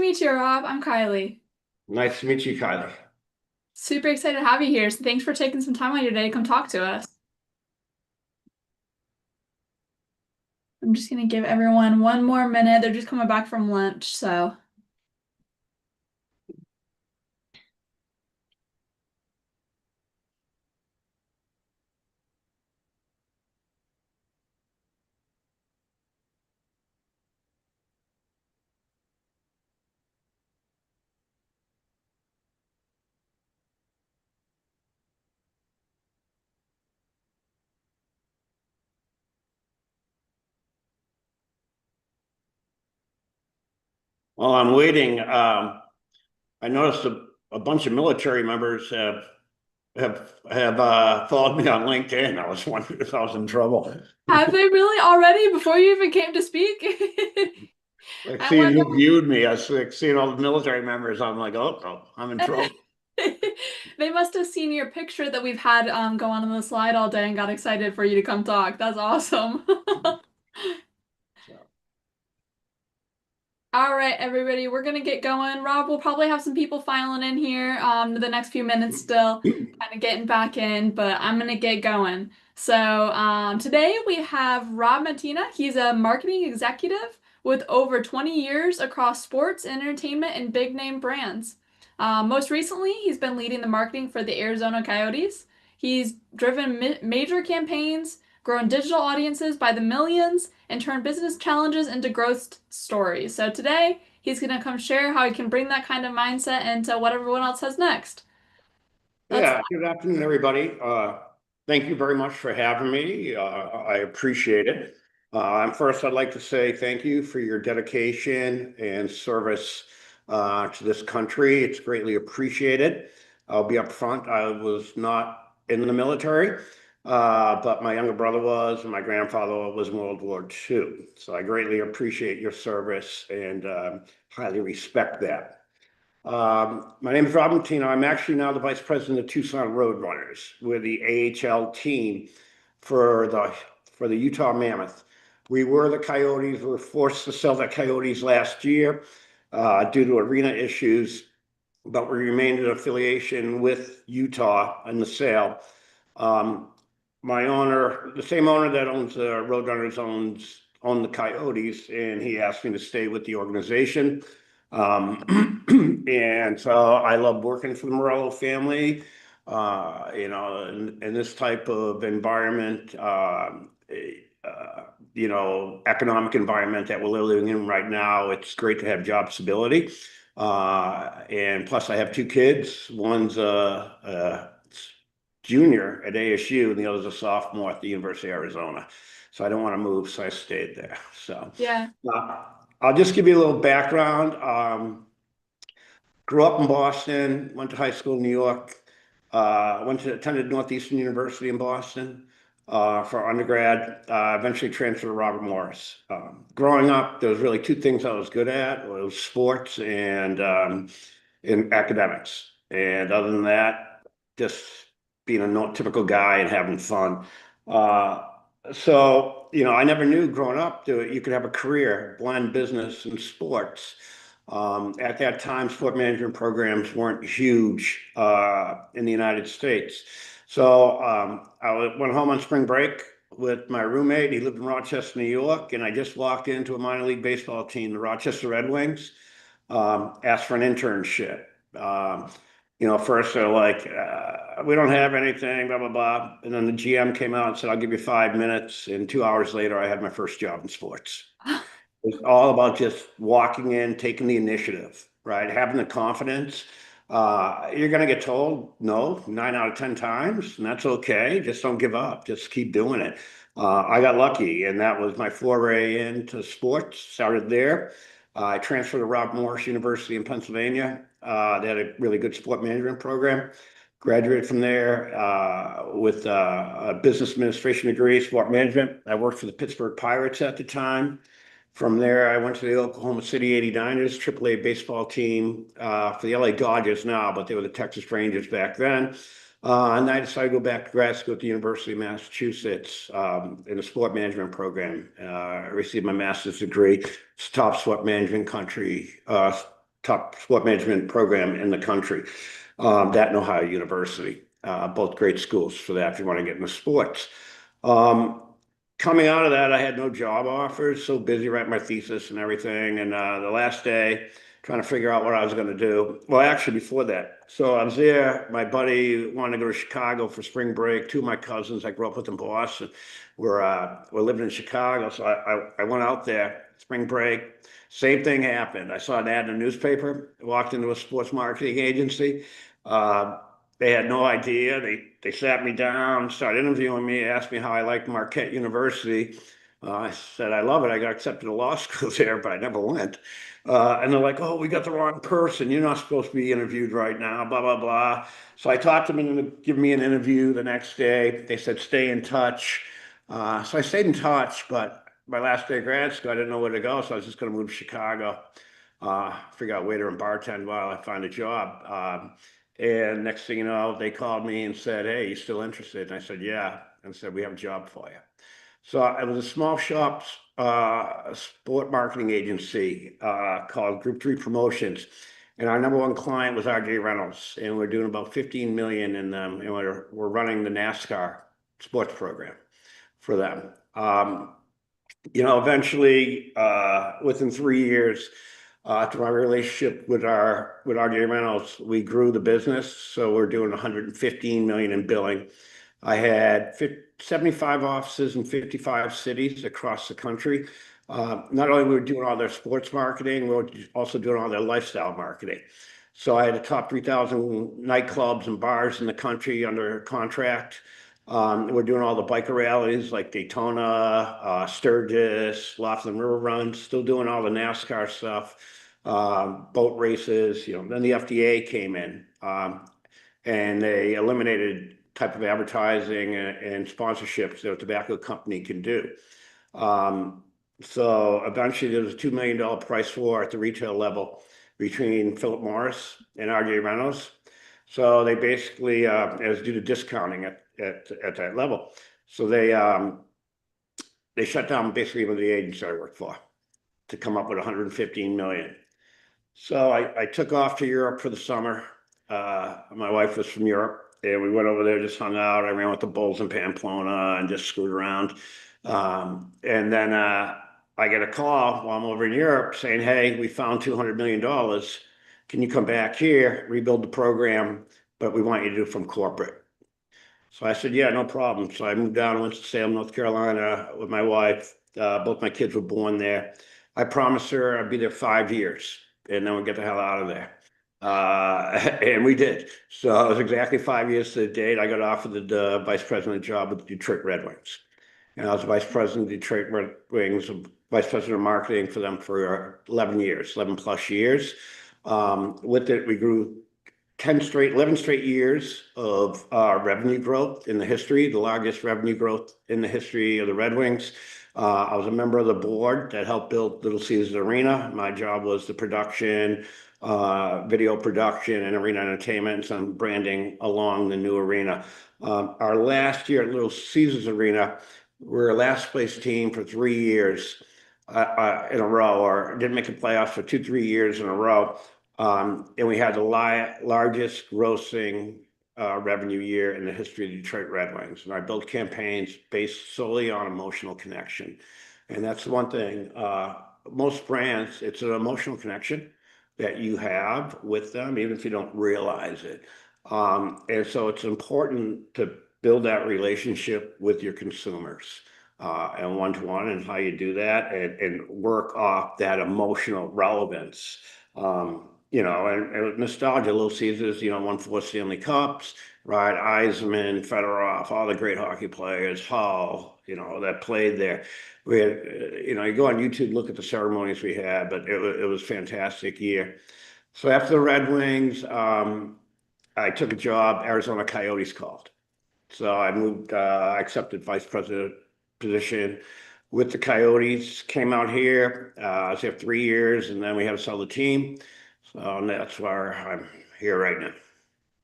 meet you, Rob. I'm Kylie. Nice to meet you, Kylie. Super excited to have you here. So thanks for taking some time out of your day to come talk to us. I'm just gonna give everyone one more minute. They're just coming back from lunch, so. While I'm waiting, I noticed a bunch of military members have followed me on LinkedIn. I was wondering if I was in trouble. Have they really already before you even came to speak? Like I seeing wonder. who viewed me, I was like seeing all the military members. I'm like, oh, no, I'm in trouble. They must have seen your picture that we've had go on the slide all day and got excited for you to come talk. That's awesome. So, All right, everybody, we're gonna get going. Rob, we'll probably have some people filing in here the next few minutes still, kind of getting back in, but I'm gonna get going. So today we have Rob Mattina. He's a marketing executive with over 20 years across sports, entertainment, and big name brands. Most recently, he's been leading the marketing for the Arizona Coyotes. He's driven major campaigns, grown digital audiences by the millions, and turn business challenges into growth stories. So today, he's going to come share how he can bring that kind of mindset into what everyone else has next. That's yeah, good afternoon, everybody. Thank you very much for having me. I appreciate it. First, I'd like to say thank you for your dedication and service to this country. It's greatly appreciated. I'll be upfront. I was not in the military, but my younger brother was, and my grandfather was in World War II. So I greatly appreciate your service and highly respect that. My name is Rob Mattina. I'm actually now the vice president of Tucson Roadrunners. We're the AHL team for the Utah Mammoth. We were the Coyotes. We were forced to sell the Coyotes last year due to arena issues, but we remained in affiliation with Utah in the sale. Um, my owner, the same owner that owns the Roadrunners, owned the Coyotes, and he asked me to stay with the organization. And so I love working for the Morello family. In this type of environment, economic environment that we're living in right now, it's great to have job stability. And plus, I have two kids. One's a junior at ASU, and the other's a sophomore at the University of Arizona. So I don't want to move, so I stayed there. So yeah. uh, I'll just give you a little background. Grew up in Boston, went to high school in New York, attended Northeastern University in Boston for undergrad, eventually transferred to Robert Morris. Growing up, there was really two things I was good at, was sports and in academics. And other than that, just being a typical guy and having fun. Uh, I never knew growing up that you could have a career, blend business and sports. At that time, sport management programs weren't huge in the United States. So I went home on spring break with my roommate. He lived in Rochester, New York, and I just walked into a minor league baseball team, the Rochester Red Wings, asked for an internship. First they're like, we don't have anything, blah, blah, blah. And then the GM came out and said, I'll give you 5 minutes. And 2 hours later, I had my first job in sports. It's all about just walking in, taking the initiative, right? Having the confidence. You're going to get told no 9 out of 10 times, and that's okay. Just don't give up. Just keep doing it. I got lucky, and that was my foray into sports. Started there. I transferred to Rob Morris University in Pennsylvania. They had a really good sport management program. Graduated from there with a business administration degree, sport management. I worked for the Pittsburgh Pirates at the time. From there, I went to the Oklahoma City 89ers, AAA baseball team for the LA Dodgers now, but they were the Texas Rangers back then. And I decided to go back to grad school at the University of Massachusetts in a sport management program. I received my master's degree. It's top sport management top sport management program in the country, that and Ohio University. Both great schools for that if you want to get into sports. Um, Coming out of that, I had no job offers, so busy writing my thesis and everything. And the last day, trying to figure out what I was going to do. Well, actually, before that, so I was there. My buddy wanted to go to Chicago for spring break. Two of my cousins I grew up with in Boston were living in Chicago, so I went out there spring break. Same thing happened. I saw an ad in a newspaper. Walked into a sports marketing agency. Uh, they had no idea. They sat me down, started interviewing me, asked me how I liked Marquette University. I said I love it. I got accepted to law school there, but I never went. And they're like, "Oh, we got the wrong person. You're not supposed to be interviewed right now." Blah blah blah. So I talked to them into giving me an interview the next day. They said, "Stay in touch." So I stayed in touch, but my last day of grad school, I didn't know where to go, so I was just going to move to Chicago, figure out waiter and bartend while I find a job. And next thing you know, they called me and said, "Hey, you still interested?" And I said, "Yeah." And said, "We have a job for you." So it was a small shop sport marketing agency called Group 3 Promotions. And our number one client was RJ Reynolds. And we're doing about 15 million in them. And we're running the NASCAR sports program for them. Eventually, within 3 years, through our relationship with RJ Reynolds, we grew the business. So we're doing 115 million in billing. I had 75 offices in 55 cities across the country. Not only were we doing all their sports marketing, we were also doing all their lifestyle marketing. So I had the top 3,000 nightclubs and bars in the country under contract. We're doing all the biker rallies like Daytona, Sturgis, Laughlin River Runs, still doing all the NASCAR stuff, boat races. Then the FDA came in, and they eliminated type of advertising and sponsorships that a tobacco company can do. Um, so eventually there was a $2 million price war at the retail level between Philip Morris and RJ Reynolds. So they basically, it was due to discounting at that level. So they shut down basically one of the agents I worked for to come up with 115 million. So I took off to Europe for the summer. My wife was from Europe, and we went over there, just hung out. I ran with the bulls in Pamplona and just screwed around. And then I get a call while I'm over in Europe saying, "Hey, we found $200 million. Can you come back here, rebuild the program, but we want you to do it from corporate." So I said, "Yeah, no problem." So I moved down to Winston-Salem, North Carolina with my wife. Both my kids were born there. I promised her I'd be there 5 years and then we'd get the hell out of there. And we did. So it was exactly 5 years to the date. I got offered the vice president job with the Detroit Red Wings. And I was vice president of Detroit Red Wings, vice president of marketing for them for 11 years, 11 plus years. With it, we grew 11 straight years of revenue growth in the history, the largest revenue growth in the history of the Red Wings. I was a member of the board that helped build Little Caesars Arena. My job was the production, video production, and arena entertainment, and some branding along the new arena. Our last year at Little Caesars Arena, we were a last place team for 3 years in a row, or didn't make the playoffs for 2, 3 years in a row. And we had the largest grossing revenue year in the history of the Detroit Red Wings. And I built campaigns based solely on emotional connection. And that's one thing. Most brands, it's an emotional connection that you have with them, even if you don't realize it. And so it's important to build that relationship with your consumers and one-to-one, and how you do that, and work off that emotional relevance. And nostalgia, Little Caesars, won 4 Stanley Cups, right? Eisman, Fedorov, all the great hockey players, Hall, that played there. We had, you go on YouTube, look at the ceremonies we had, but it was a fantastic year. So after the Red Wings, I took a job, Arizona Coyotes called. So I moved, I accepted vice president position with the Coyotes, came out here. I was here 3 years, and then we had to sell the team. So that's where I'm here right now.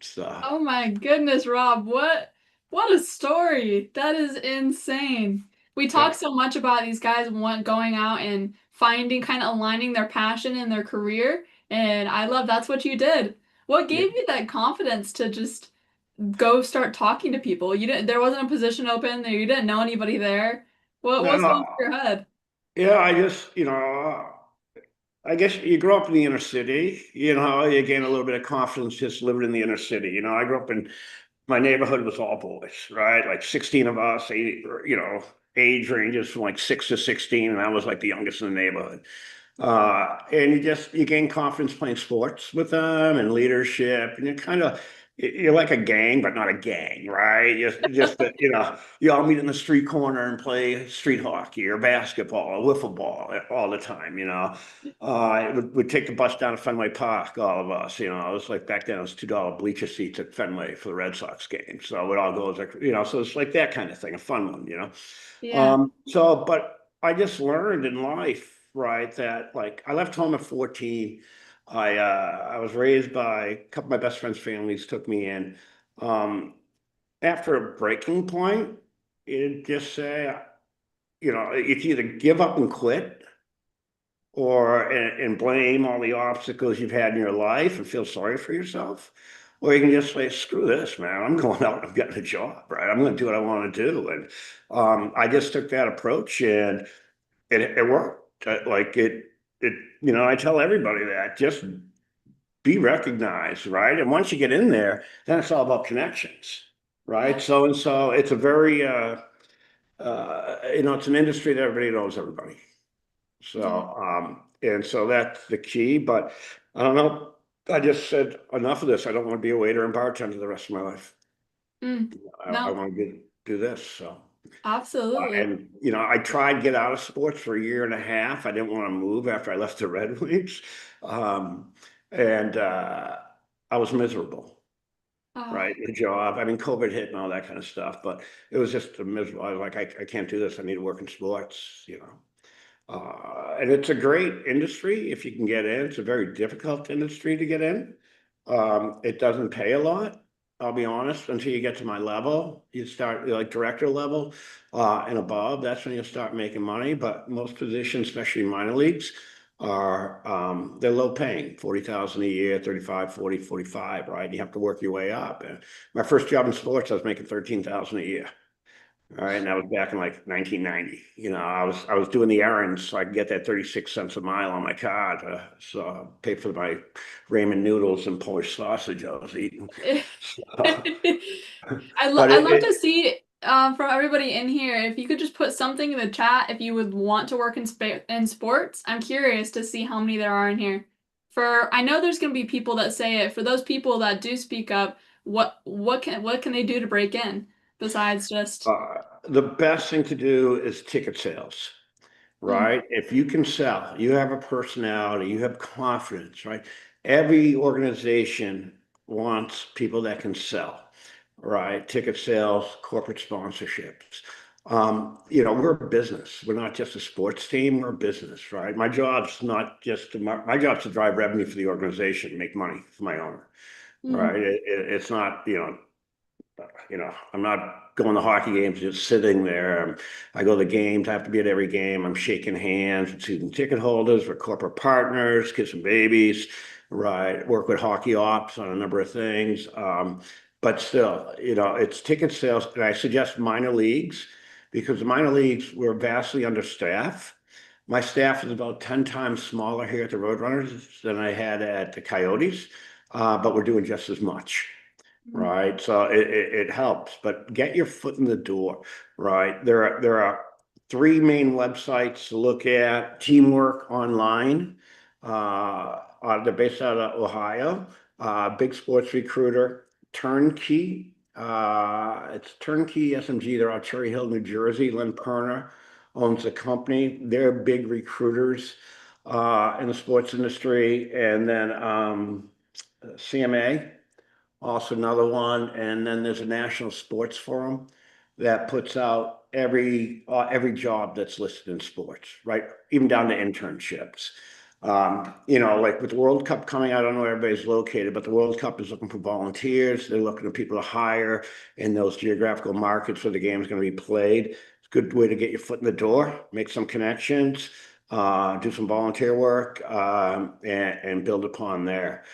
So Oh my goodness, Rob, what a story. That is insane. We talk yeah, so much about these guys going out and finding kind of aligning their passion in their career. And I love that's what you did. What Yeah. gave you that confidence to just go start talking to people? You didn't, there wasn't a position open there, you didn't know anybody there. No, What's going no. through your head? Yeah, I just, I guess you grow up in the inner city, you gain a little bit of confidence just living in the inner city. I grew up in my neighborhood was all boys, right? Like 16 of us, age ranges from like 6 to 16, and I was like the youngest in the neighborhood. And you gain confidence playing sports with them and leadership, and you're like a gang, but not a gang, right? You all meet in the street corner and play street hockey or basketball or wiffle ball all the time. We'd take the bus down to Fenway Park, all of us. It was like back then it was $2 bleacher seats at Fenway for the Red Sox game. So it all goes like, so it's like that kind of thing, a fun one. Yeah. But I just learned in life, right, that like I left home at 14. I was raised by a couple of my best friends' families took me in. Um, After a breaking point, it just say, you can either give up and quit and blame all the obstacles you've had in your life and feel sorry for yourself. Or you can just say, screw this, man. I'm going out and I'm getting a job, right? I'm going to do what I want to do. And I just took that approach and it worked. I tell everybody that just be recognized, right? And once you get in there, then it's all about connections, Yeah. right? So it's a very, it's an industry that everybody knows everybody. Yeah. And so that's the key. But I don't know. I just said enough of this. I don't want to be a waiter and bartender the rest of my life. Mm. I No, want to do this. So. absolutely. And I tried to get out of sports for a year and a half. I didn't want to move after I left the Red Wings, um, and I was miserable. Oh, Right, the job. I mean, COVID hit and all that kind of stuff, but it was just a miserable. I was like, I can't do this. I need to work in sports. And it's a great industry if you can get in. It's a very difficult industry to get in. It doesn't pay a lot, I'll be honest, until you get to my level. You start like director level and above. That's when you start making money. But most positions, especially minor leagues, are they're low paying, 40,000 a year, 35, 40, 45, right? You have to work your way up. And my first job in sports, I was making 13,000 a year. All right, and that was back in like 1990. I was doing the errands so I could get that 36 cents a mile on my card, so pay for my ramen noodles and Polish sausage I was eating. So, but I'd love to see from everybody in here if you could just put something in the chat if you would want to work in sports. I'm curious to see how many there are in here. I know there's going to be people that say it. For those people that do speak up, what can they do to break in besides just the best thing to do is ticket sales. mm, Right? If you can sell, you have a personality, you have confidence, right? Every organization wants people that can sell, right? Ticket sales, corporate sponsorships. We're a business. We're not just a sports team, we're a business, right? My job's not just my job's to drive revenue for the organization, make money for my owner, mm, right? It's not, I'm not going to hockey games, just sitting there. I go to the games, I have to be at every game. I'm shaking hands with season ticket holders, with corporate partners, kissing babies, right? Work with hockey ops on a number of things. But still, it's ticket sales. And I suggest minor leagues because the minor leagues were vastly understaffed. My staff is about 10 times smaller here at the Roadrunners than I had at the Coyotes, but we're doing just as much. mm, Right. So it helps, but get your foot in the door, right? There are three main websites to look at. Teamwork Online. They're based out of Ohio. Big Sports Recruiter. Turnkey. It's Turnkey SMG. They're out Cherry Hill, New Jersey. Len Perner owns the company. They're big recruiters in the sports industry. And then CMA also another one, and then there's a national sports forum that puts out every job that's listed in sports, right? Even down to internships. Like with the World Cup coming, I don't know where everybody's located, but the World Cup is looking for volunteers. They're looking for people to hire in those geographical markets where the game is going to be played. It's a good way to get your foot in the door, make some connections. do some volunteer work, and build upon there.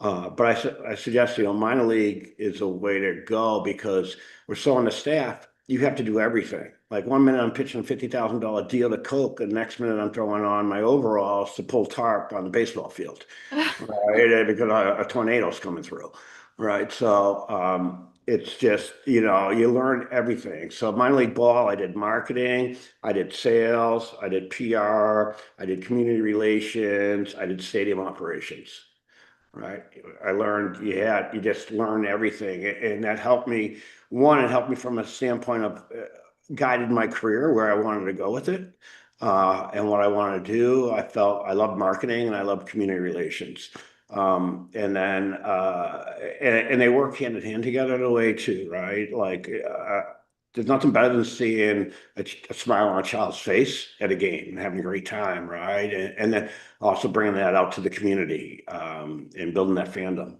But I suggest, minor league is a way to go because we're so on the staff, you have to do everything. Like one minute I'm pitching a $50,000 deal to Coke, and the next minute I'm throwing on my overalls to pull tarp on the baseball field, right? Because a tornado's coming through, right? So it's just, you learn everything. So minor league ball, I did marketing, I did sales, I did PR, I did community relations, I did stadium operations. Right. I learned you just learn everything. And that helped me. One, it helped me from a standpoint of guided my career where I wanted to go with it. And what I wanted to do. I loved marketing and I loved community relations. And then, and they work hand in hand together in a way too, right? Like, there's nothing better than seeing a smile on a child's face at a game and having a great time, right? And then also bringing that out to the community, and building that fandom.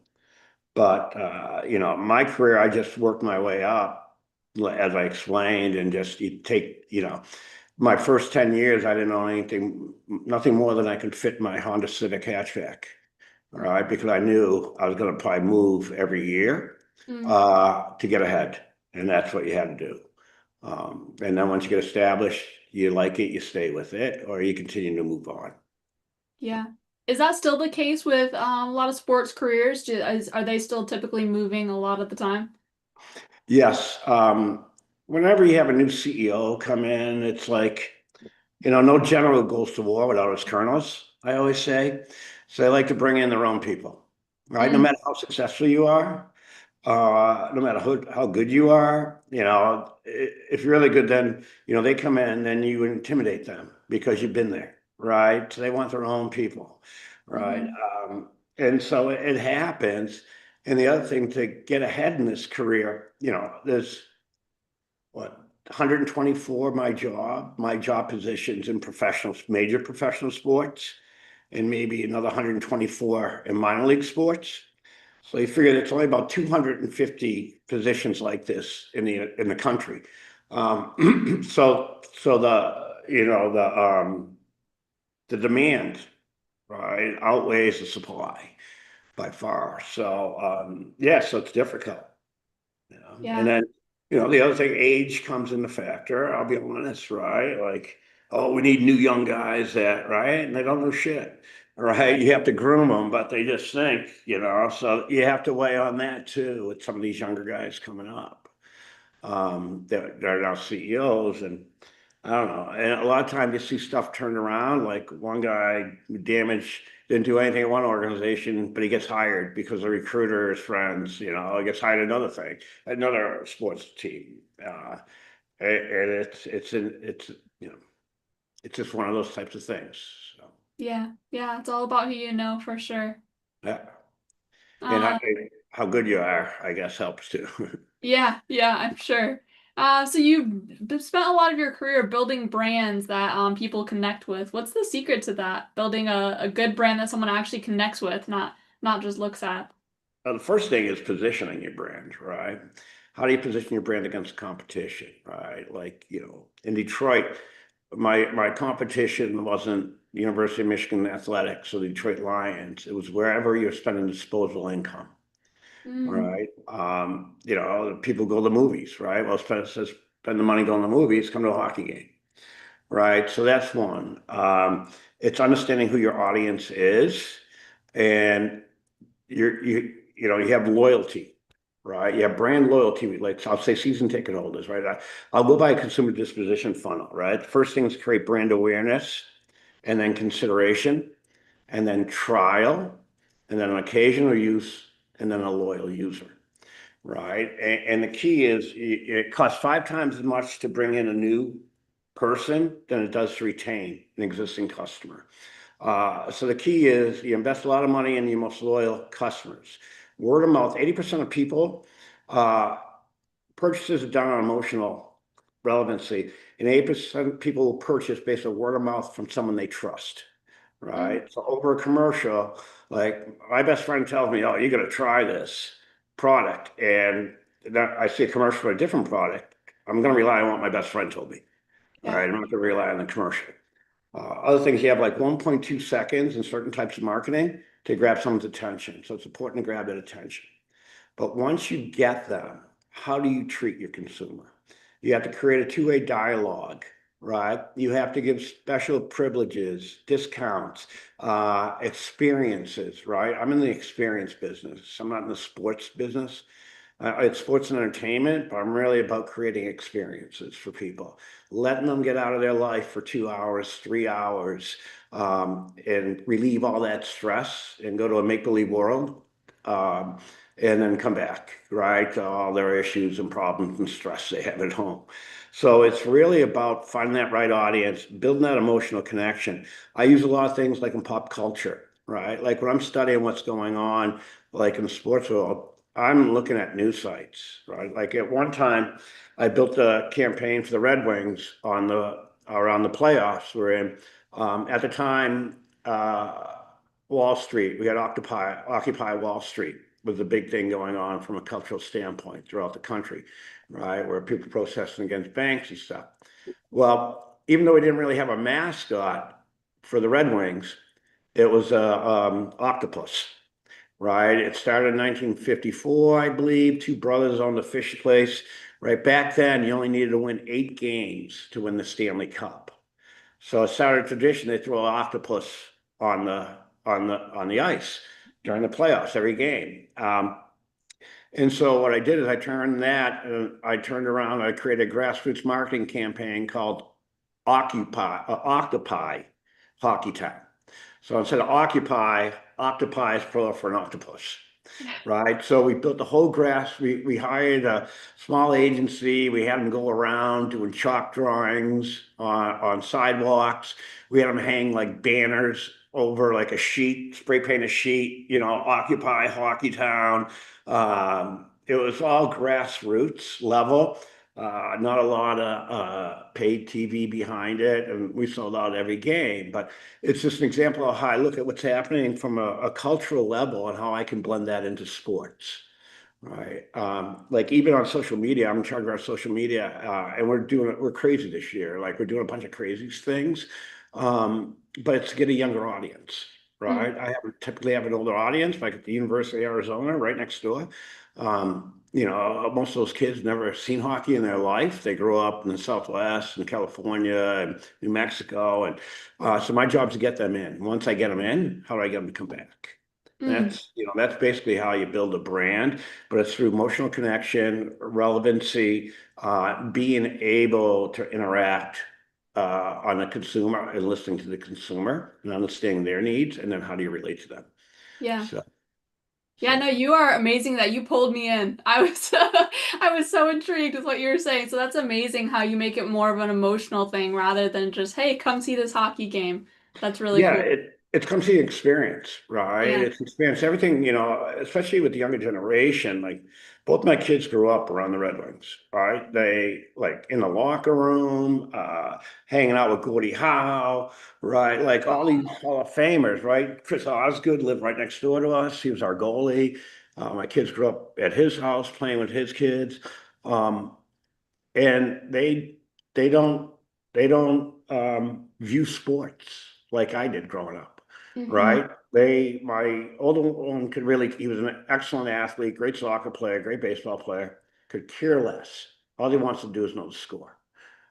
But my career, I just worked my way up, as I explained, and just you take, my first 10 years, I didn't own anything, nothing more than I could fit in my Honda Civic hatchback. All right, because I knew I was going to probably move every year Mm, to get ahead, and that's what you had to do. And then once you get established, you like it, you stay with it, or you continue to move on. yeah. Is that still the case with a lot of sports careers? Are they still typically moving a lot of the time? Yes. Whenever you have a new CEO come in, it's like, no general goes to war without his colonels, I always say. So they like to bring in their own people, right? No Mm, matter how successful you are, no matter how good you are, if you're really good, then, they come in, then you intimidate them because you've been there, right? So they want their own people, right? hmm. And so it happens. And the other thing to get ahead in this career, there's what, 124 my job positions in major professional sports, and maybe another 124 in minor league sports. So you figure it's only about 250 positions like this in the country. So the demand, right, outweighs the supply by far. So yeah, so it's difficult. And Yeah. then, the other thing, age comes into factor. I'll be honest, right? Like, oh, we need new young guys right? And they don't know shit, right? You have to groom them, but they just think, so you have to weigh on that too with some of these younger guys coming up. They're now CEOs, and I don't know. And a lot of times you see stuff turned around. Like one guy didn't do anything at one organization, but he gets hired because the recruiter is friends. He gets hired another thing, another sports team. And it's it's just one of those types of things. So Yeah. Yeah. It's all about who you know for sure. yeah, and Uh, how good you are, I guess, helps too. yeah. Yeah, I'm sure. So you've spent a lot of your career building brands that people connect with. What's the secret to that? Building a good brand that someone actually connects with, not just looks at. The first thing is positioning your brand, right? How do you position your brand against competition, right? Like, in Detroit, my competition wasn't University of Michigan athletics or the Detroit Lions. It was wherever you're spending disposable income, Mm, right? People go to the movies, right? Well, spend the money going to the movies, come to a hockey game, right? So that's one. It's understanding who your audience is, and you have loyalty, right? You have brand loyalty, like I'll say season ticket holders, right? I'll go by a consumer disposition funnel, right? First thing is create brand awareness, and then consideration, and then trial, and then an occasional use, and then a loyal user, right? And the key is it costs 5 times as much to bring in a new person than it does to retain an existing customer. So the key is you invest a lot of money in your most loyal customers. Word of mouth, 80% of people, uh, purchases are done on emotional relevancy, and 80% of people will purchase based on word of mouth from someone they trust, mm, right? So over a commercial, like my best friend tells me, oh, you got to try this product. And then I see a commercial for a different product. I'm going to rely on what my best friend told me. All yeah. right. I'm not going to rely on the commercial. Other things, you have like 1.2 seconds in certain types of marketing to grab someone's attention. So it's important to grab that attention. But once you get them, how do you treat your consumer? You have to create a two-way dialogue, right? You have to give special privileges, discounts, experiences, right? I'm in the experience business. I'm not in the sports business. It's sports and entertainment, but I'm really about creating experiences for people, letting them get out of their life for 2 hours, 3 hours, and relieve all that stress and go to a make-believe world, um, and then come back, right, to all their issues and problems and stress they have at home. So it's really about finding that right audience, building that emotional connection. I use a lot of things like in pop culture, right? Like when I'm studying what's going on, like in the sports world, I'm looking at news sites, right? Like at one time, I built a campaign for the Red Wings on the around the playoffs we're in. At the time, Wall Street, we had Occupy Wall Street was a big thing going on from a cultural standpoint throughout the country, right? Where people protesting against banks and stuff. Well, even though we didn't really have a mascot for the Red Wings, it was a octopus, right? It started in 1954, I believe. Two brothers owned the fish place. Right back then, you only needed to win 8 games to win the Stanley Cup. So it started a tradition. They throw an octopus on the ice during the playoffs every game. And so what I did is I turned around. I created a grassroots marketing campaign called Octopi Hockey Time. So instead of occupy, octopi is plural for an octopus, right? So we built the whole we hired a small agency. We had them go around doing chalk drawings on sidewalks. We had them hang like banners over like a sheet, spray paint a sheet, Occupy Hockey Town. It was all grassroots level. Not a lot of paid TV behind it, and we sold out every game. But it's just an example of how I look at what's happening from a cultural level and how I can blend that into sports. Right. Like even on social media, I'm in charge of our social media, and we're crazy this year. Like we're doing a bunch of crazy things, but it's to get a younger audience, right? Mhm. Typically have an older audience, like at the University of Arizona, right next door. Most of those kids never seen hockey in their life. They grew up in the Southwest and California and New Mexico, and so my job is to get them in. Once I get them in, how do I get them to come back? Mm. That's basically how you build a brand, but it's through emotional connection, relevancy, being able to interact on the consumer and listening to the consumer and understanding their needs, and then how do you relate to them? Yeah. So, Yeah, so no, you are amazing that you pulled me in. I was I was so intrigued with what you were saying. So that's amazing how you make it more of an emotional thing rather than just, hey, come see this hockey game. That's really yeah, cool. it comes to the experience, right? Yeah. It's experience everything, especially with the younger generation. Like both my kids grew up around the Red Wings, right? They like in the locker room, hanging out with Gordie Howe, right? Like all these Hall of Famers, right? Chris Osgood lived right next door to us. He was our goalie. My kids grew up at his house playing with his kids. Um, and they don't view sports like I did growing up, Hmm. right? My older one he was an excellent athlete, great soccer player, great baseball player, could care less. All he wants to do is know the score,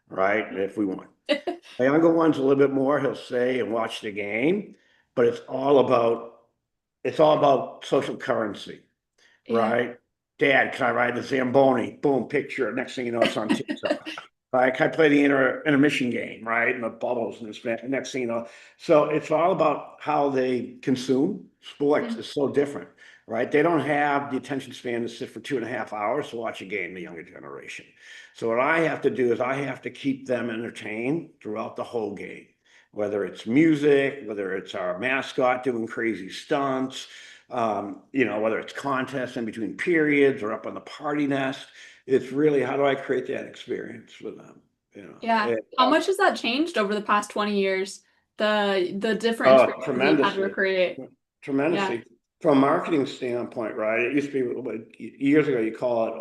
right? And if we won. My younger one's a little bit more, he'll stay and watch the game, but it's all about social currency, Yeah. right? Dad, can I ride the Zamboni? Boom, picture. Next thing you know, it's on TikTok. Right? Can I play the intermission game, right? And the bubbles and this, next thing you know. So it's all about how they consume. Sports Mm. is so different, right? They don't have the attention span to sit for 2.5 hours to watch a game, the younger generation. So what I have to do is I have to keep them entertained throughout the whole game, whether it's music, whether it's our mascot doing crazy stunts, whether it's contests in between periods or up on the party nest. It's really how do I create that experience for them? You know, Yeah. it, How much has that changed over the past 20 years? The different oh, experiences that you've had to tremendously, recreate. Yeah. tremendously. From a marketing standpoint, right? It used to be like years ago, you call it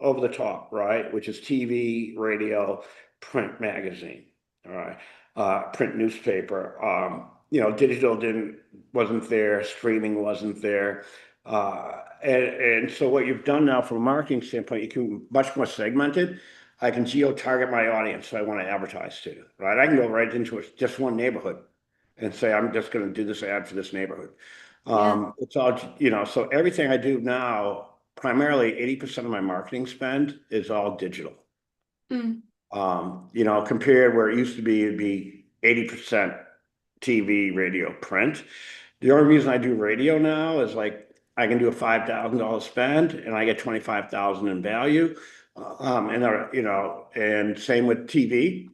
over the top, right? Which is TV, radio, print magazine. All right. print newspaper. Digital wasn't there, streaming wasn't there. And so what you've done now from a marketing standpoint, you can much more segmented. I can geo-target my audience so I want to advertise to, right? I can go right into just one neighborhood and say, I'm just going to do this ad for this neighborhood. Yeah. It's all, so everything I do now, primarily 80% of my marketing spend is all digital. Mm. Compared where it used to be, it'd be 80% TV, radio, print. The only reason I do radio now is like I can do a $5,000 spend and I get 25,000 in value. And same with TV.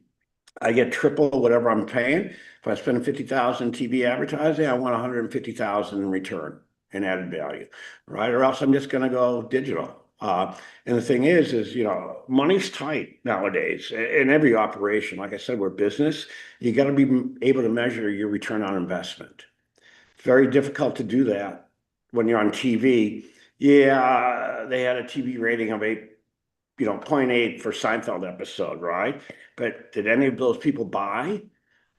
I get triple whatever I'm paying. If I spend 50,000 TV advertising, I want 150,000 in return in added value, right? Or else I'm just going to go digital. And the thing is, money's tight nowadays in every operation. Like I said, we're business. You got to be able to measure your return on investment. It's very difficult to do that when you're on TV. Yeah, they had a TV rating of 0.8 for Seinfeld episode, right? But did any of those people buy?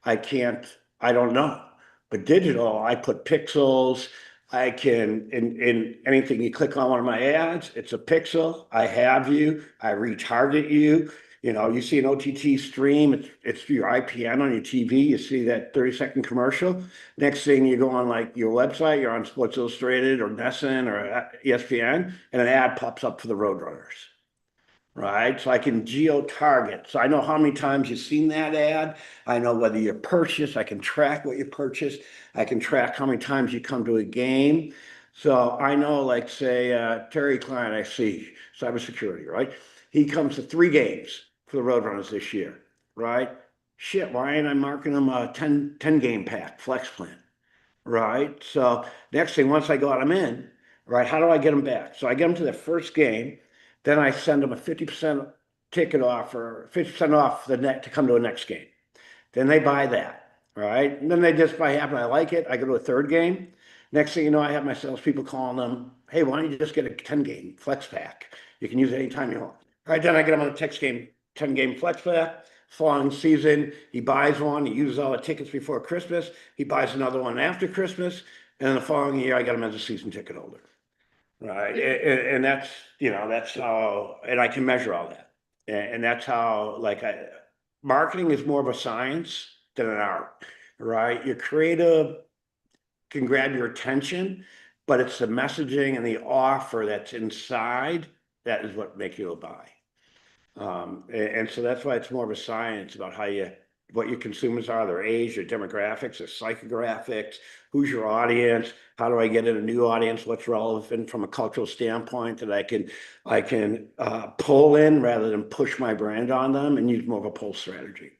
I don't know. But digital, I put pixels. I can, in anything you click on one of my ads, it's a pixel. I have you, I retarget you. You see an OTT stream, it's your IPN on your TV. You see that 30-second commercial. Next thing you go on like your website, you're on Sports Illustrated or Nesson or ESPN, and an ad pops up for the Roadrunners, right? So I can geo-target. So I know how many times you've seen that ad. I know whether you purchased. I can track what you purchased. I can track how many times you come to a game. So I know, like, say, Terry Klein, I see, cybersecurity, right? He comes to 3 games for the Roadrunners this year, right? Shit, why ain't I marking him a 10 game pack, flex plan? Right. So next thing, once I got them in, right, how do I get them back? So I get them to the first game, then I send them a 50% ticket offer, 50% off the net to come to a next game. Then they buy that, right? And then they just by happen, I like it. I go to a third game. Next thing you know, I have my salespeople calling them, hey, why don't you just get a 10 game flex pack? You can use it anytime you want. All right, then I get them on a text game, 10 game flex pack. Following season, he buys one, he uses all the tickets before Christmas, he buys another one after Christmas, and then the following year I got him as a season ticket holder. Right. And that's how, and I can measure all that. And that's how, like, marketing is more of a science than an art, right? Your creative can grab your attention, but it's the messaging and the offer that's inside that is what make you buy. And so that's why it's more of a science about what your consumers are, their age, their demographics, their psychographics, who's your audience, how do I get in a new audience, what's relevant from a cultural standpoint that I can pull in rather than push my brand on them and use more of a pull strategy.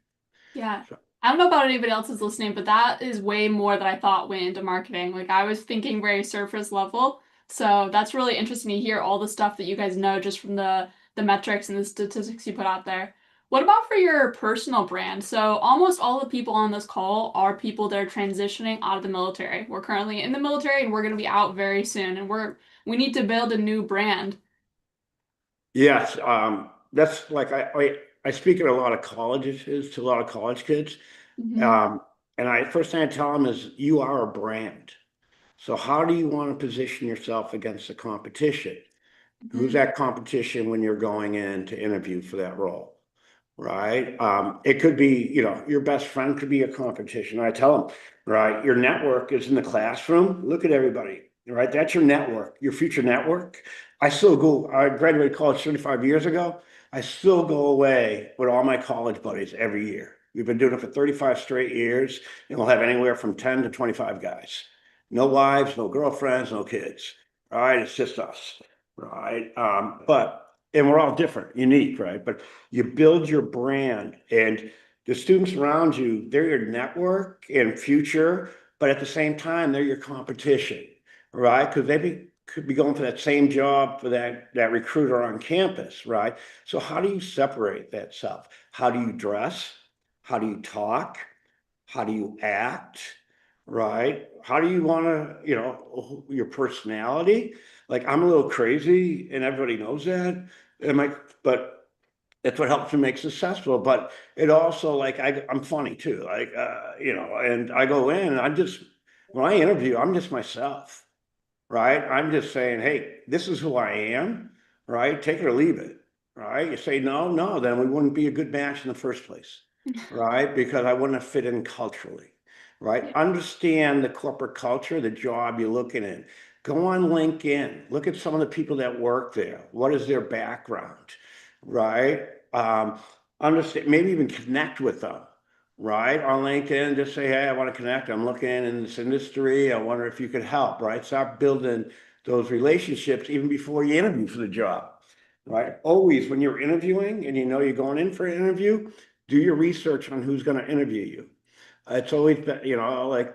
Yeah. So, I don't know about anybody else who's listening, but that is way more than I thought went into marketing. Like I was thinking very surface level. So that's really interesting to hear all the stuff that you guys know just from the metrics and the statistics you put out there. What about for your personal brand? So almost all the people on this call are people that are transitioning out of the military. We're currently in the military and we're going to be out very soon and we need to build a new brand. yes, that's like I speak at a lot of colleges to a lot of college kids. Hmm. Um, and first thing I tell them is you are a brand. So how do you want to position yourself against the competition? Who's Hmm. that competition when you're going in to interview for that role? Right? It could be, your best friend could be a competition. I tell them, right, your network is in the classroom. Look at everybody, right? That's your network, your future network. I graduated college 35 years ago. I still go away with all my college buddies every year. We've been doing it for 35 straight years, and we'll have anywhere from 10 to 25 guys. No wives, no girlfriends, no kids. All right, it's just us, right? And we're all different, unique, right? But you build your brand and the students around you, they're your network and future, but at the same time, they're your competition, right? Because could be going for that same job for that recruiter on campus, right? So how do you separate that stuff? How do you dress? How do you talk? How do you act? Right? How do you want to, your personality? Like I'm a little crazy and everybody knows that. Am I, but It's what helps me make successful. But it also like I'm funny too. Like and I go in and when I interview, I'm just myself, right? I'm just saying, hey, this is who I am, right? Take it or leave it, right? You say no, no, then we wouldn't be a good match in the first place, right? Because I wouldn't have fit in culturally, right? Yeah. Understand the corporate culture, the job you're looking in. Go on LinkedIn, look at some of the people that work there. What is their background, right? Um, Understand, maybe even connect with them, right? On LinkedIn, just say, hey, I want to connect. I'm looking in this industry. I wonder if you could help, right? Start building those relationships even before you interview for the job, right? Always when you're interviewing and you know you're going in for an interview, do your research on who's going to interview you. It's always been, like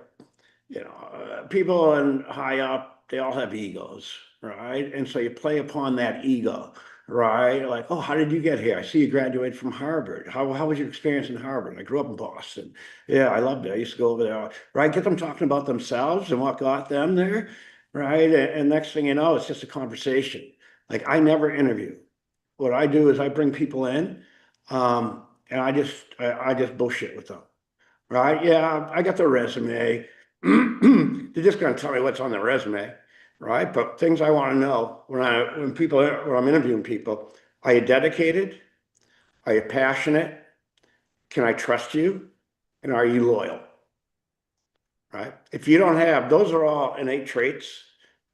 people and high up, they all have egos, right? And so you play upon that ego, right? Like, oh, how did you get here? I see you graduated from Harvard. How was your experience in Harvard? I grew up in Boston. Yeah, I loved it. I used to go over there, right? Get them talking about themselves and what got them there, right? And next thing you know, it's just a conversation. Like I never interview. What I do is I bring people in, and I just bullshit with them. Right? Yeah, I got the resume. They're just going to tell me what's on the resume, right? But things I want to know when I'm interviewing people, are you dedicated? Are you passionate? Can I trust you? And are you loyal? Right? If you don't have, those are all innate traits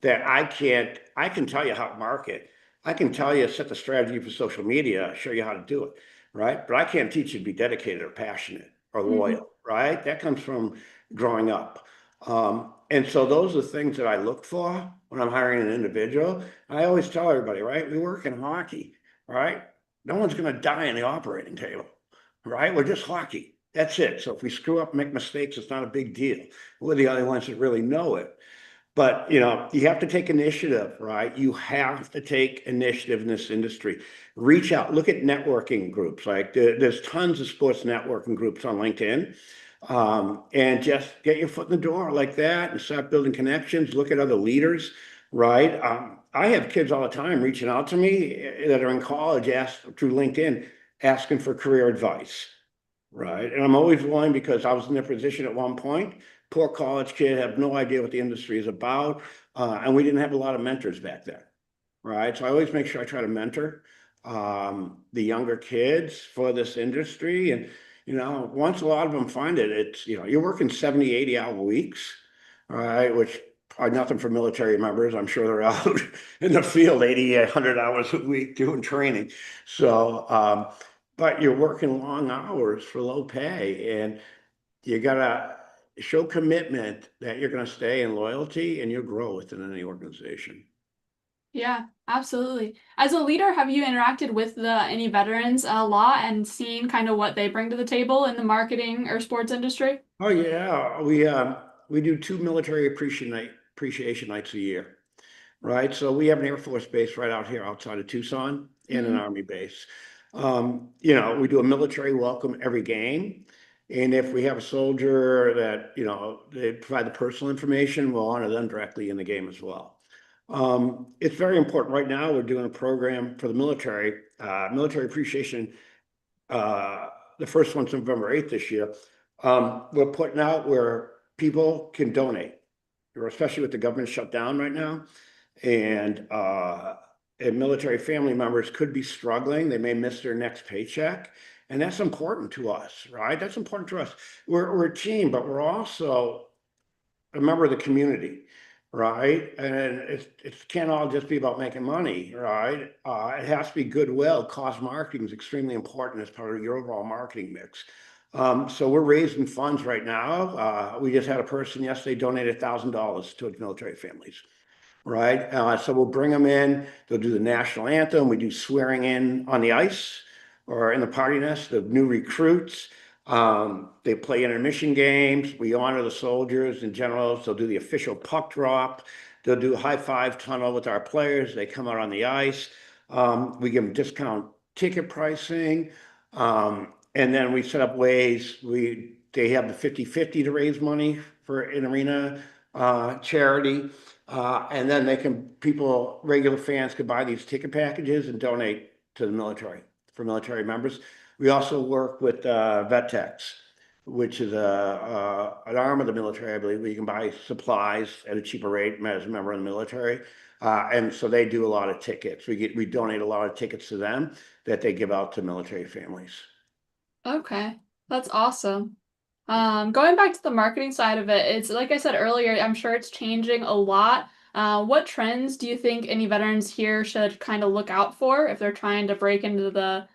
that I can tell you how to market. I can tell you set the strategy for social media, show you how to do it, right? But I can't teach you to be dedicated or passionate or Mhm. loyal, right? That comes from growing up. And so those are the things that I look for when I'm hiring an individual. I always tell everybody, right? We work in hockey, right? No one's going to die in the operating table, right? We're just hockey. That's it. So if we screw up, make mistakes, it's not a big deal. We're the only ones that really know it. But you have to take initiative, right? You have to take initiative in this industry. Reach out, look at networking groups. Like there's tons of sports networking groups on LinkedIn. And just get your foot in the door like that and start building connections. Look at other leaders, right? I have kids all the time reaching out to me that are in college, through LinkedIn, asking for career advice. Right. And I'm always willing because I was in their position at one point. Poor college kid, have no idea what the industry is about. And we didn't have a lot of mentors back then. Right. So I always make sure I try to mentor the younger kids for this industry. And, once a lot of them find it, it's, you're working 70, 80 hour weeks, all right, which are nothing for military members. I'm sure they're out in the field 80, 100 hours a week doing training. So, but you're working long hours for low pay and you gotta show commitment that you're gonna stay in loyalty and you'll grow within any organization. Yeah, absolutely. As a leader, have you interacted with any veterans a lot and seen kind of what they bring to the table in the marketing or sports industry? Oh yeah, we do two military appreciation nights a year. Right? So we have an Air Force base right out here outside of Tucson and an Mm-hmm. Army base. We do a military welcome every game. And if we have a soldier that, they provide the personal information, we'll honor them directly in the game as well. It's very important. Right now, we're doing a program for the military appreciation. Uh, the first one's November 8th this year. We're putting out where people can donate, especially with the government shut down right now and military family members could be struggling. They may miss their next paycheck. And that's important to us, right? That's important to us. We're a team, but we're also a member of the community, right? And it can't all just be about making money, right? It has to be goodwill. Cost marketing is extremely important as part of your overall marketing mix. So we're raising funds right now. We just had a person yesterday donate $1,000 to military families, right? So we'll bring them in. They'll do the national anthem. We do swearing in on the ice or in the party nest of new recruits. They play intermission games. We honor the soldiers and generals. They'll do the official puck drop. They'll do a high five tunnel with our players. They come out on the ice. We give them discount ticket pricing. And then we set up ways they have the 50-50 to raise money for an arena charity. And then regular fans could buy these ticket packages and donate to the military. for military members. We also work with vet techs, which is an arm of the military, I believe, where you can buy supplies at a cheaper rate as a member of the military. And so they do a lot of tickets. We donate a lot of tickets to them that they give out to military families. Okay, that's awesome. Going back to the marketing side of it, it's like I said earlier, I'm sure it's changing a lot. What trends do you think any veterans here should kind of look out for if they're trying to break into the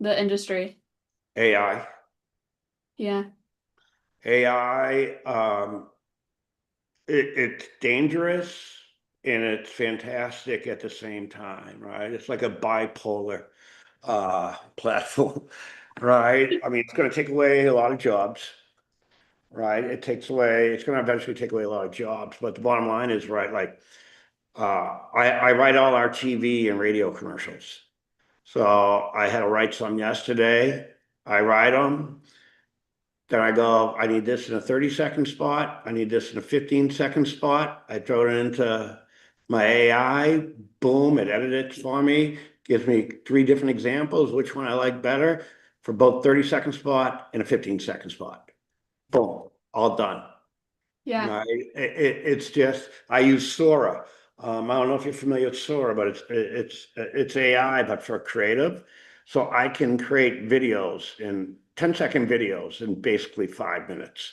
industry? AI. Yeah. AI, it's dangerous and it's fantastic at the same time, right? It's like a bipolar platform, right? I mean, it's going to take away a lot of jobs, right? It's going to eventually take away a lot of jobs, but the bottom line is, right, like I write all our TV and radio commercials. So I had to write some yesterday. I write them. Then I go, I need this in a 30-second spot. I need this in a 15-second spot. I throw it into my AI. Boom, it edits it for me. Gives me three different examples, which one I like better for both 30-second spot and a 15-second spot. Boom, all done. Yeah. Right. It's just I use Sora. I don't know if you're familiar with Sora, but it's AI, but for creative. So I can create videos in 10-second videos in basically 5 minutes.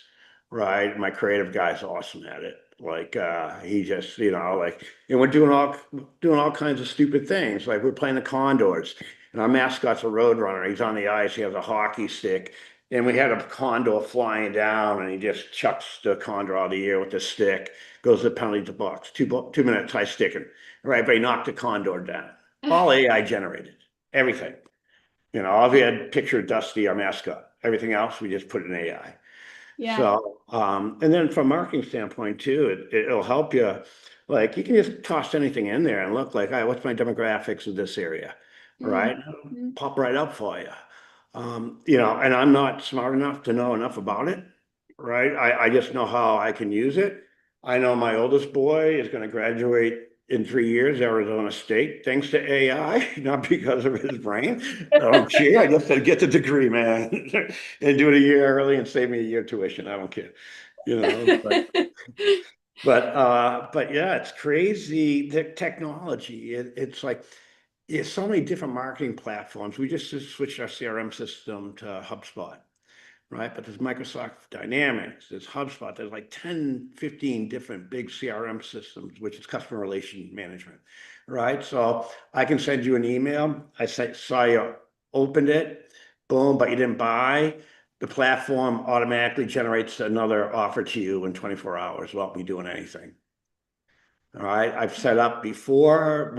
Right. My creative guy's awesome at it. Like he just, like, and we're doing all kinds of stupid things. Like we're playing the Condors, and our mascot's a Roadrunner. He's on the ice. He has a hockey stick, and we had a condor flying down, and he just chucks the condor out of the air with the stick, goes to the penalty box. 2 minutes, high sticking. Right, but he knocked the condor down. All AI generated, everything. All we had picture Dusty, our mascot. Everything else we just put in AI. Yeah. So, and then from a marketing standpoint too, it'll help you. Like you can just toss anything in there and look like, all right, what's my demographics of this area, right? Mhm. Pop right up for you. And I'm not smart enough to know enough about it, right? I just know how I can use it. I know my oldest boy is going to graduate in 3 years, Arizona State, thanks to AI, not because of his brain. I don't care. I just said, get the degree, man, and do it a year early and save me a year tuition. I don't care, but yeah, it's crazy. The technology, it's like, it's so many different marketing platforms. We just switched our CRM system to HubSpot, right? But there's Microsoft Dynamics, there's HubSpot, there's like 10, 15 different big CRM systems, which is customer relation management, right? So I can send you an email. Saw you opened it, boom, but you didn't buy. The platform automatically generates another offer to you in 24 hours without me doing anything. All right, I've set up before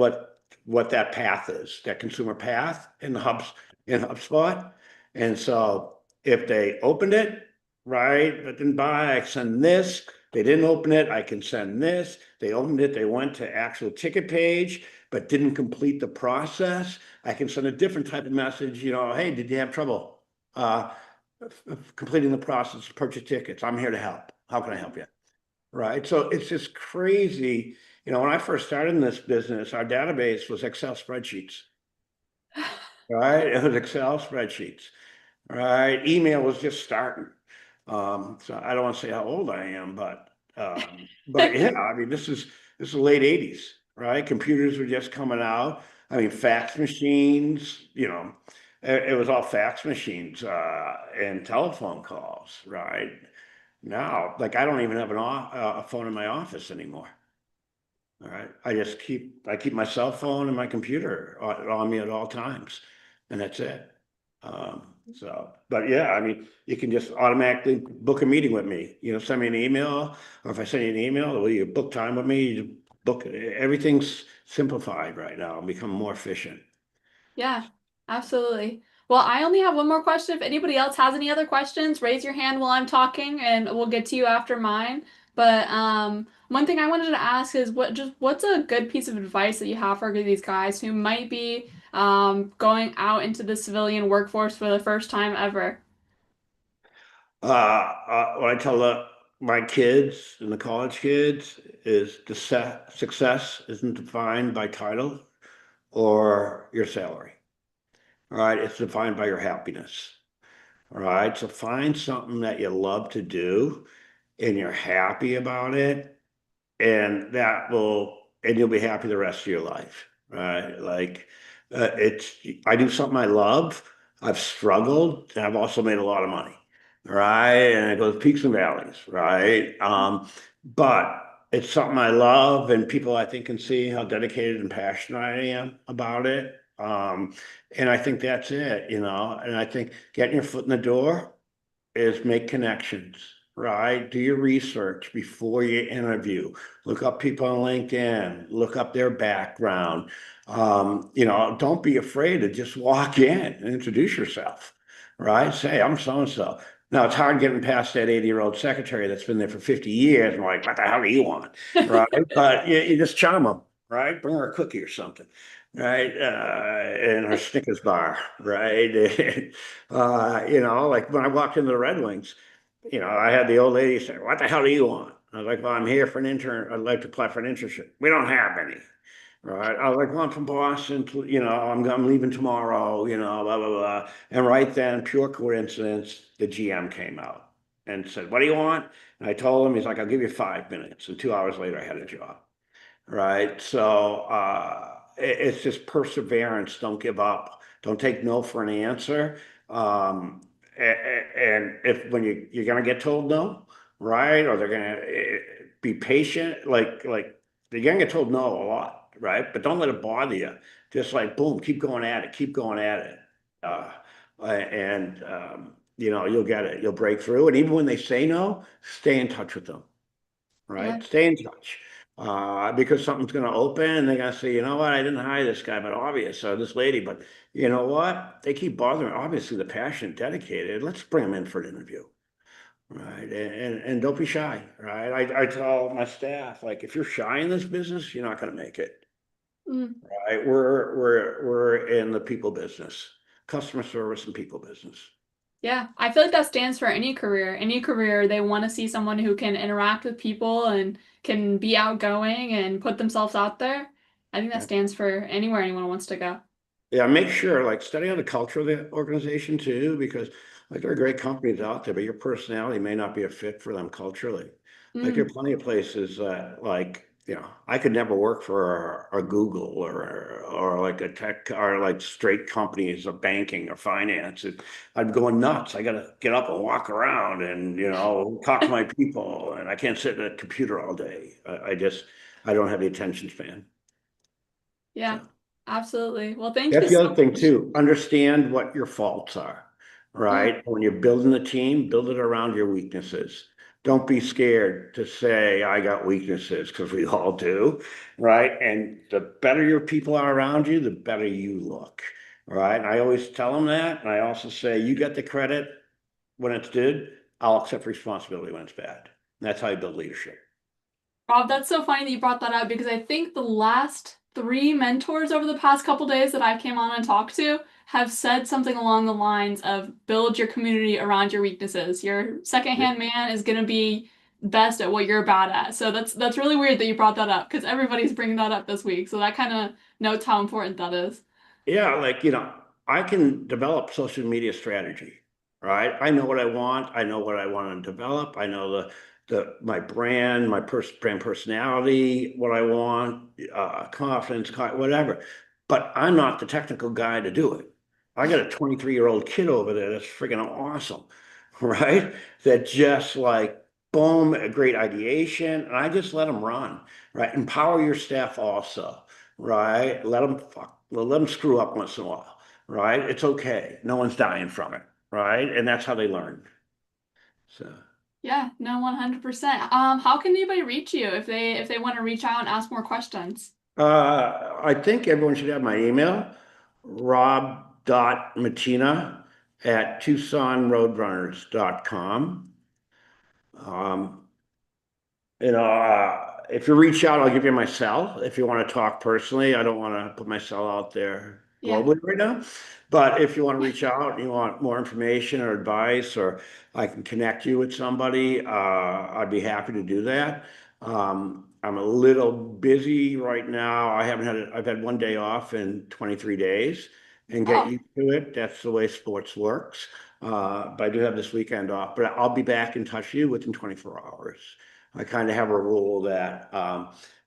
what that path is, that consumer path in HubSpot. And so if they opened it, right, but didn't buy, I send this. They didn't open it, I can send this. They opened it, they went to actual ticket page, but didn't complete the process. I can send a different type of message, hey, did you have trouble completing the process to purchase tickets? I'm here to help. How can I help you? Right. So it's just crazy. When I first started in this business, our database was Excel spreadsheets, right? It was Excel spreadsheets, right? Email was just starting. So I don't want to say how old I am, but yeah, I mean, this is late 80s, right? Computers were just coming out. I mean, fax machines, it was all fax machines, and telephone calls, right? Now, like I don't even have a phone in my office anymore. All right. I keep my cell phone and my computer on me at all times, and that's it. But yeah, I mean, you can just automatically book a meeting with me. Send me an email, or if I send you an email, will you book time with me? You book everything's simplified right now and become more efficient. Yeah, absolutely. Well, I only have one more question. If anybody else has any other questions, raise your hand while I'm talking and we'll get to you after mine. But one thing I wanted to ask is what's a good piece of advice that you have for these guys who might be going out into the civilian workforce for the first time ever? What I tell my kids and the college kids is success isn't defined by title or your salary. All right. It's defined by your happiness. All right. So find something that you love to do and you're happy about it, and and you'll be happy the rest of your life, right? Like, I do something I love. I've struggled, and I've also made a lot of money, right? And it goes peaks and valleys, right? But it's something I love, and people I think can see how dedicated and passionate I am about it. And I think that's it, you know. And I think getting your foot in the door is make connections, right? Do your research before you interview. Look up people on LinkedIn, look up their background. You know, don't be afraid to just walk in and introduce yourself, right? Say, I'm so and so. Now, it's hard getting past that 80-year-old secretary that's been there for 50 years and like, what the hell do you want? Right? But you just charm them, right? Bring her a cookie or something, right? In her Snickers bar, right? You know, like when I walked into the Red Wings, you know, I had the old lady say, "What the hell do you want?" I was like, "Well, I'm here for an intern. I'd like to apply for an internship." We don't have any. Right. I was like, "Well, I'm from Boston, you know, I'm leaving tomorrow, you know, blah, blah, blah." And right then, pure coincidence, the GM came out and said, "What do you want?" And I told him, he's like, "I'll give you 5 minutes." And 2 hours later, I had a job. Right. So it's just perseverance. Don't give up. Don't take no for an answer. And if when you're gonna get told no, right, or they're gonna be patient, like you're gonna get told no a lot, right? But don't let it bother you. Just like boom, keep going at it, keep going at it, and you know you'll get it. You'll break through. And even when they say no, stay in touch with them, Yeah. right? Stay in touch. Because something's going to open and they're going to say, you know what, I didn't hire this guy, but obvious, or this lady, but you know what? They keep bothering. Obviously, the passion, dedicated. Let's bring them in for an interview, right? And don't be shy, right? I tell my staff, like, if you're shy in this business, you're not going to make it, Mm. right? We're in the people business, customer service and people business. Yeah, I feel like that stands for any career. Any career, they want to see someone who can interact with people and can be outgoing and put themselves out there. I think that Yeah. stands for anywhere anyone wants to go. Yeah, make sure, like, study on the culture of the organization too, because like there are great companies out there, but your personality may not be a fit for them culturally. Like there are Mm. plenty of places that, like, you know, I could never work for a Google or like a tech or like straight companies or banking or finance. I'd go nuts. I gotta get up and walk around and, you know, talk to my people, and I can't sit at a computer all day. I don't have the attention span. Yeah, So. absolutely. Well, thank you That's the so other thing much. too. Understand what your faults are, Mm. right? When you're building a team, build it around your weaknesses. Don't be scared to say, I got weaknesses, because we all do, right? And the better your people are around you, the better you look, right? And I always tell them that. And I also say, you get the credit when it's good, I'll accept responsibility when it's bad. And that's how you build leadership. Rob, that's so funny that you brought that up because I think the last three mentors over the past couple days that I came on and talked to have said something along the lines of build your community around your weaknesses. Your secondhand man is going to be best at what you're bad at. So that's really weird that you brought that up because everybody's bringing that up this week. So that kind of notes how important that is. Yeah, like, you know, I can develop social media strategy, right? I know what I want. I know what I want to develop. I know the my brand, brand personality, what I want, confidence, whatever. But I'm not the technical guy to do it. I got a 23-year-old kid over there that's freaking awesome, right? That just like boom, a great ideation, and I just let them run, right? Empower your staff also, right? Let them screw up once in a while, right? It's okay. No one's dying from it, right? And that's how they learn. So, Yeah, no, 100%. How can anybody reach you if they want to reach out and ask more questions? I think everyone should have my email, rob.mattina@tucsonroadrunners.com. Um, if you reach out, I'll give you my cell if you want to talk personally. I don't want to put my cell out there Yeah. globally right now. But if you want to reach out and you want more information or advice, or I can connect you with somebody, I'd be happy to do that. I'm a little busy right now. I've had one day off in 23 days. and get Oh, used to it. That's the way sports works. But I do have this weekend off, but I'll be back in touch with you within 24 hours. I kind of have a rule that,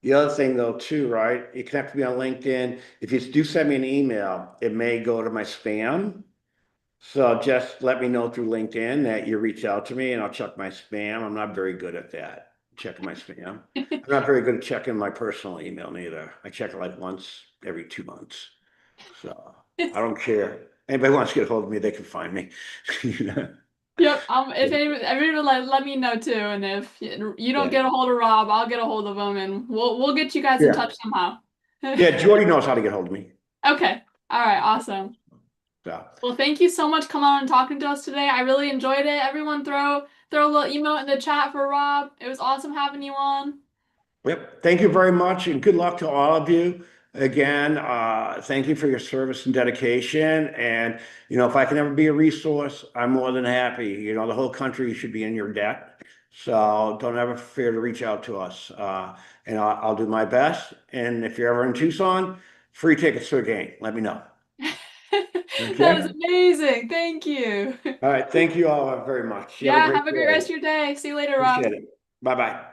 the other thing though, too, right? You connect me on LinkedIn. If you do send me an email, it may go to my spam. So just let me know through LinkedIn that you reach out to me and I'll check my spam. I'm not very good at that, checking my spam. I'm not very good at checking my personal email neither. I check it like once every 2 months. So I don't care. Anybody wants to get a hold of me, they can find me. You know? yep. If everyone would let me know too, and if you don't Yeah. get a hold of Rob, I'll get a hold of him, and we'll get you guys in Yeah. touch somehow. Yeah. Jordy knows how to get a hold of me. Okay. All right. Awesome. So, Well, thank you so much coming on and talking to us today. I really enjoyed it. Everyone throw a little emote in the chat for Rob. It was awesome having you on. yep. Thank you very much and good luck to all of you. Again, thank you for your service and dedication. And, if I can ever be a resource, I'm more than happy. The whole country should be in your debt. So don't ever fear to reach out to us. And I'll do my best. And if you're ever in Tucson, free tickets to a game. Let me know. That is Okay. amazing. Thank you. All right. Thank you all very much. You have a Yeah, great have a great rest day. of your day. See you later, Rob. Appreciate it. Bye bye.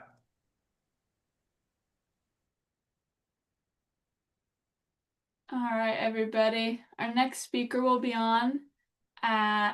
All right, everybody. Our next speaker will be on at